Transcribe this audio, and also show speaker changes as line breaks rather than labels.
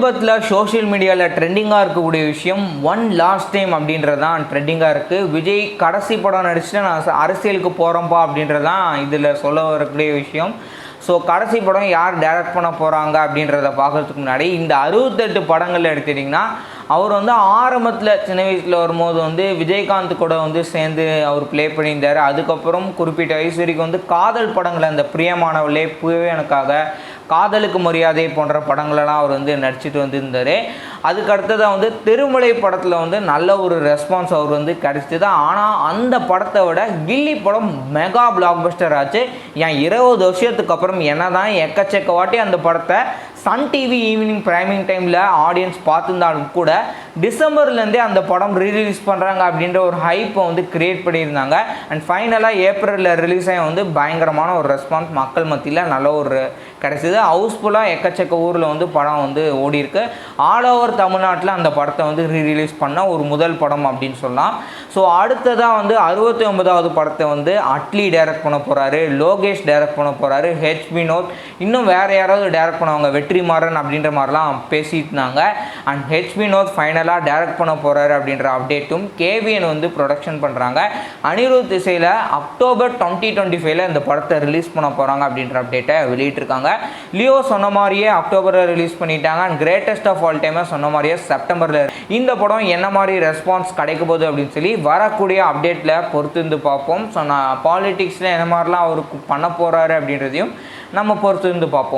சமீபத்தில் சோஷியல் மீடியாவில் ட்ரெண்டிங்காக இருக்கக்கூடிய விஷயம் ஒன் லாஸ்ட் டைம் அப்படின்றது தான் ட்ரெண்டிங்காக இருக்குது. விஜய் கடைசி படம் நடிச்சுட்டு நான் அரசியலுக்கு போகிறேன்ப்பா அப்படின்றது தான் இதில் சொல்ல வரக்கூடிய விஷயம். ஸோ கடைசி படம் யார் டைரக்ட் பண்ண போகிறாங்க அப்படின்றத பார்க்குறதுக்கு முன்னாடி இந்த 68 படங்கள் எடுத்துட்டிங்கன்னா அவர் ஆரம்பத்தில் சின்ன வயசில் வரும்போது விஜயகாந்த் கூட சேர்ந்து அவர் ப்ளே பண்ணியிருந்தார். அதுக்கப்புறம் குறிப்பிட்ட வயசு வரைக்கும் காதல் படங்களை அந்த பிரியமானவளே, பூவே எனக்காக, காதலுக்கு மரியாதை போன்ற படங்களெல்லாம் அவர் நடிச்சிட்டு வந்திருந்தார். அதுக்கு அடுத்ததாக திருமலை படத்தில் நல்ல ஒரு ரெஸ்பான்ஸ் அவர் கிடச்சிது. ஆனால் அந்த படத்தை விட கில்லி படம் மெகா பிளாக் பஸ்டர் ஆச்சு. ஏன் 20 வருஷத்துக்கு அப்புறம் என்ன தான் எக்கச்சக்க வாட்டி அந்த படத்தை சன் டிவி ஈவினிங் ப்ரைமிங் டைமில் ஆடியன்ஸ் பார்த்துருந்தாலும் கூட டிசம்பர்லேருந்தே அந்த படம் ரீரிலீஸ் பண்ணுறாங்க அப்படின்ற ஒரு ஹைப்பை க்ரியேட் பண்ணியிருந்தாங்க. அண்ட் ஃபைனலாக ஏப்ரலில் ரிலீஸ் ஆகி பயங்கரமான ஒரு ரெஸ்பான்ஸ் மக்கள் மத்தியில் நல்ல ஒரு கிடச்சிது. ஹவுஸ்ஃபுல்லாக எக்கச்சக்க ஊரில் படம் ஓடி இருக்கு. ஆல் ஓவர் தமிழ்நாட்டில் அந்த படத்தை ரீரிலீஸ் பண்ண ஒரு முதல் படம் அப்படின்னு சொல்லலாம். ஸோ அடுத்ததாக 69வது படத்தை அட்லி டைரக்ட் பண்ண போகிறாரு, லோகேஷ் டைரக்ட் பண்ண போகிறாரு, ஹெச் வினோத், இன்னும் வேறு யாராவது டைரக்ட் பண்ணுவாங்க, வெற்றிமாறன் அப்படின்ற மாதிரிலாம் பேசிட்டு இருந்தாங்க. அண்ட் ஹெச் வினோத் ஃபைனலாக டைரக்ட் பண்ண போகிறாரு அப்படின்ற அப்டேட்டும் கேவிஎன் ப்ரொடக்ஷன் பண்ணுறாங்க. அனிருத் இசையில் அக்டோபர் 2025 இந்த படத்தை ரிலீஸ் பண்ண போகிறாங்க அப்படின்ற அப்டேட்டை வெளியிட்டிருக்காங்க. லியோ சொன்ன மாதிரியே அக்டோபரில் ரிலீஸ் பண்ணிட்டாங்க. அண்ட் கிரேட்டஸ்ட் ஆஃப் ஆல் டைமை சொன்ன மாதிரியே செப்டம்பரில். இந்த படம் என்ன மாதிரி ரெஸ்பான்ஸ் கிடைக்க போகுது அப்படின்னு சொல்லி வரக்கூடிய அப்டேட்டில் பொறுத்து பார்ப்போம். ஸோ நான் பாலிடிக்ஸில் என்ன மாதிரிலாம் அவருக்கு பண்ண போகிறாரு அப்படின்றதையும் நம்ம பொறுத்து பார்ப்போம்.